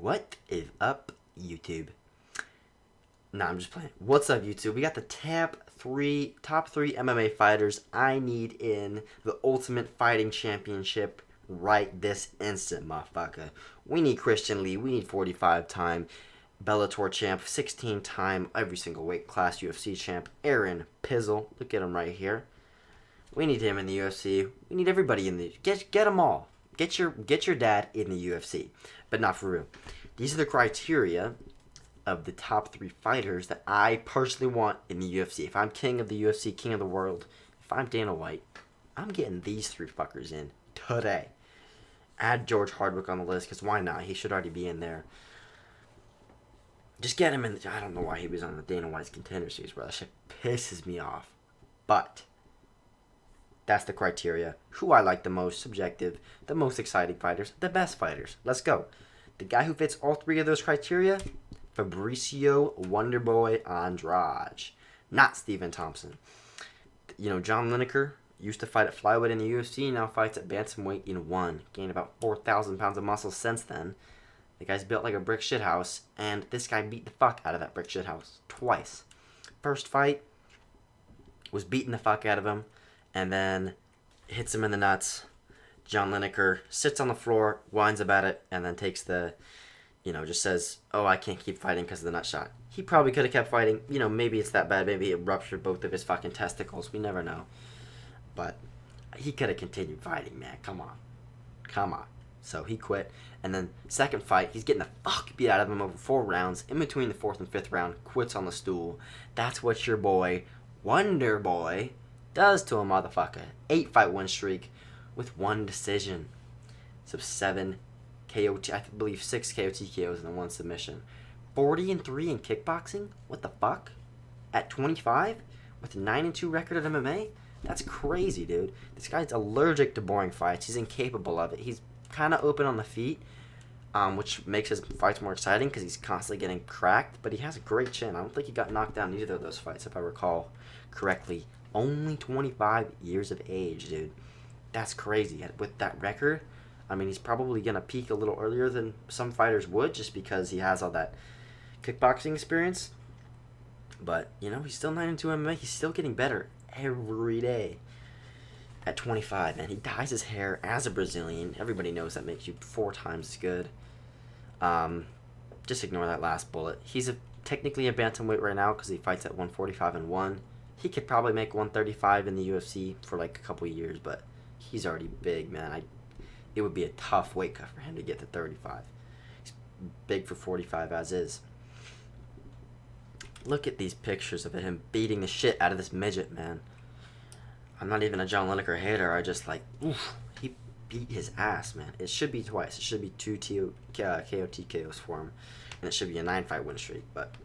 What is up, YouTube? Nah, I'm just playing. What's up, YouTube? We got the top three MMA fighters I need in the Ultimate Fighting Championship right this instant, motherfucker. We need Christian Lee. We need 45-time Bellator champ, 16-time every single weight class UFC champ, Aaron Pizzle. Look at him right here. We need him in the UFC. We need everybody in the get them all. Get your dad in the UFC, but not for real. These are the criteria of the top three fighters that I personally want in the UFC. If I'm king of the UFC, king of the world, if I'm Dana White, I'm getting these three fuckers in today. Add George Hardwick on the list, because why not? He should already be in there. Just get him in. I don't know why he was on the Dana White's Contender Series, bro. That shit pisses me off. But that's the criteria. Who I like the most, subjective, the most exciting fighters, the best fighters. Let's go. The guy who fits all three of those criteria, Fabricio Wonderboy Andrade, not Stephen Thompson. You know, John Lineker used to fight at flyweight in the UFC, now fights at bantamweight in one. Gained about 4,000 pounds of muscle since then. The guy's built like a brick shithouse, and this guy beat the fuck out of that brick shithouse twice. First fight was beating the fuck out of him, and then hits him in the nuts. John Lineker sits on the floor, whines about it, and then takes the, just says, oh, I can't keep fighting because of the nut shot. He probably could have kept fighting. Maybe it's that bad. Maybe it ruptured both of his fucking testicles. We never know. But he could have continued fighting, man. Come on. So he quit. And then second fight, he's getting the fuck beat out of him over 4 rounds. In between the 4th and 5th round, quits on the stool. That's what your boy, Wonder Boy, does to a motherfucker. 8-fight win streak with 1 decision. So 7 KOT, I believe 6 KOTKOs and 1 submission. 40-3 in kickboxing? What the fuck? At 25? With a 9-2 record at MMA? That's crazy, dude. This guy's allergic to boring fights. He's incapable of it. He's kind of open on the feet, which makes his fights more exciting because he's constantly getting cracked, but he has a great chin. I don't think he got knocked down in either of those fights, if I recall correctly. Only 25 years of age, dude. That's crazy. With that record, I mean, he's probably going to peak a little earlier than some fighters would just because he has all that kickboxing experience. But, he's still 9-2 MMA. He's still getting better every day. At 25, man, he dyes his hair as a Brazilian. Everybody knows that makes you 4 times as good. Just ignore that last bullet. He's technically a bantamweight right now because he fights at 145 and 1. He could probably make 135 in the UFC for like a couple years, but he's already big, man. It would be a tough weight cut for him to get to 35. He's big for 45 as is. Look at these pictures of him beating the shit out of this midget, man. I'm not even a John Lineker hater. I just he beat his ass, man. It should be twice. It should be 2 KOTKOs for him, and it should be a 9-fight win streak. But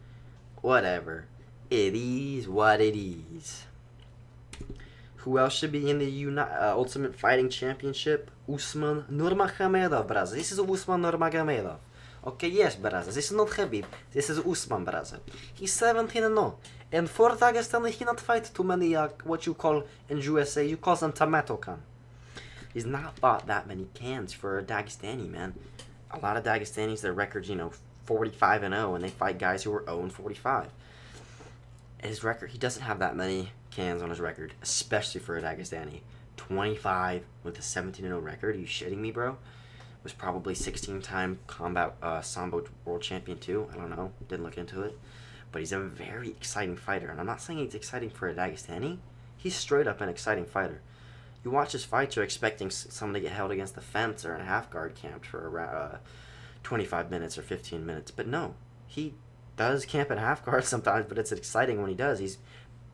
whatever, it is what it is. Who else should be in the Ultimate Fighting Championship? Usman Nurmagomedov, brother. This is Usman Nurmagomedov. Okay, yes, brother. This is not Khabib. This is Usman, brother. He's 17-0. And for Dagestani, he not fight too many, what you call in USA, you call them tomato can. He's not fought that many cans for a Dagestani, man. A lot of Dagestanis, their records, 45-0, and they fight guys who are 0-45. His record, he doesn't have that many cans on his record, especially for a Dagestani. 25 with a 17-0 record. Are you shitting me, bro? Was probably 16-time combat Sambo world champion too. I don't know. Didn't look into it. But he's a very exciting fighter. And I'm not saying he's exciting for a Dagestani. He's straight up an exciting fighter. You watch his fights, you're expecting someone to get held against the fence or in a half-guard camped for around 25 minutes or 15 minutes. But no. He does camp in half-guard sometimes, but it's exciting when he does.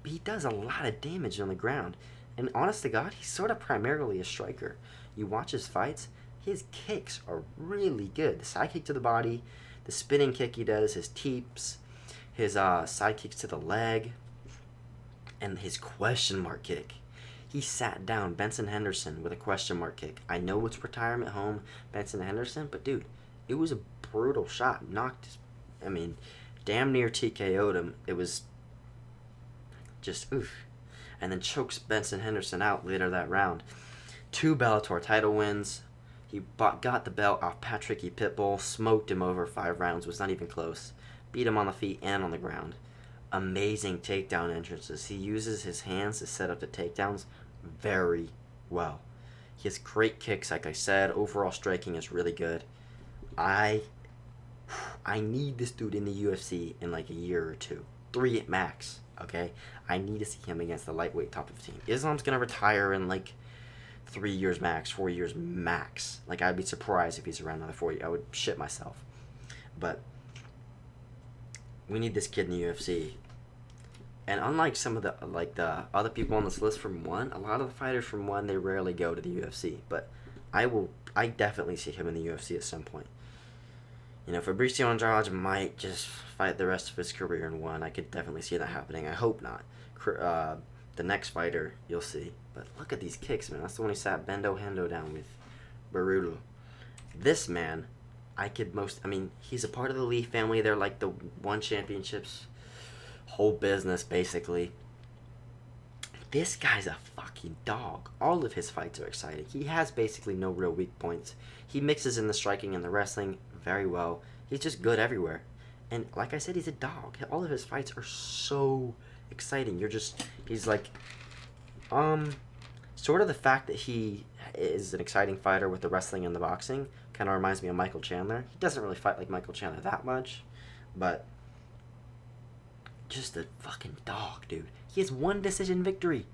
He does a lot of damage on the ground. And honest to God, he's sort of primarily a striker. You watch his fights, his kicks are really good. The side kick to the body, the spinning kick he does, his teeps, his side kicks to the leg, and his question mark kick. He sat down Benson Henderson with a question mark kick. I know it's retirement home, Benson Henderson, but dude, it was a brutal shot. Damn near TKO'd him. It was just oof. And then chokes Benson Henderson out later that round. 2 Bellator title wins, He got the belt off Patricky Pitbull, smoked him over 5 rounds, was not even close. Beat him on the feet and on the ground. Amazing takedown entrances. He uses his hands to set up the takedowns very well. He has great kicks, like I said. Overall striking is really good. I need this dude in the UFC in like a year or 2. 3 at max, okay? I need to see him against the lightweight top 15. Islam's going to retire in like 3 years max, 4 years max. Like, I'd be surprised if he's around another 4 years. I would shit myself. But we need this kid in the UFC. And unlike some of the other people on this list from ONE, a lot of the fighters from ONE, they rarely go to the UFC. But I definitely see him in the UFC at some point. You know, Fabricio Andrade might just fight the rest of his career in ONE. I could definitely see that happening. I hope not. The next fighter, you'll see. But look at these kicks, man. That's the one he sat Bendo Hendo down with. Brutal. This man, he's a part of the Lee family. They're like the ONE Championships whole business, basically. This guy's a fucking dog. All of his fights are exciting. He has basically no real weak points. He mixes in the striking and the wrestling very well. He's just good everywhere. And like I said, he's a dog. All of his fights are so exciting. He's like, sort of the fact that he is an exciting fighter with the wrestling and the boxing kind of reminds me of Michael Chandler. He doesn't really fight like Michael Chandler that much, but just a fucking dog, dude. He has 1 decision victory.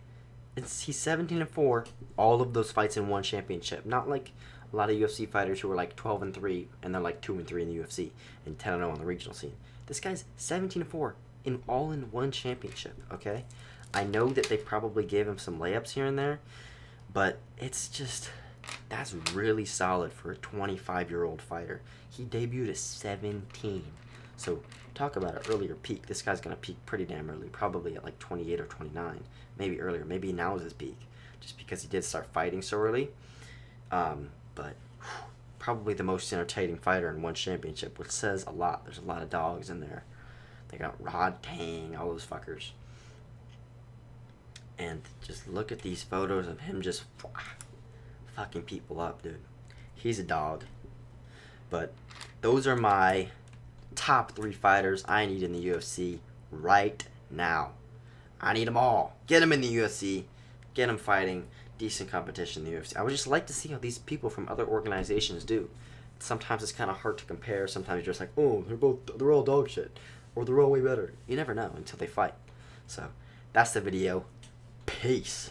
He's 17-4. All of those fights in ONE Championship. Not like a lot of UFC fighters who are like 12-3 and they're like 2-3 in the UFC and 10-0 on the regional scene. This guy's 17-4 in ONE Championship. Okay, I know that they probably gave him some layups here and there, but that's really solid for a 25-year-old fighter. He debuted at 17. So talk about an earlier peak. This guy's going to peak pretty damn early, probably at like 28 or 29, maybe earlier. Maybe now is his peak, just because he did start fighting so early. But probably the most entertaining fighter in ONE Championship, which says a lot. There's a lot of dogs in there. They got Rod Tang, all those fuckers. And just look at these photos of him just fucking people up, dude. He's a dog. But those are my top 3 fighters I need in the UFC right now. I need them all. Get them in the UFC. Get them fighting decent competition in the UFC. I would just like to see how these people from other organizations do. Sometimes it's kind of hard to compare. Sometimes you're just like, oh, they're all dog shit, or they're all way better. You never know until they fight. So that's the video. Peace.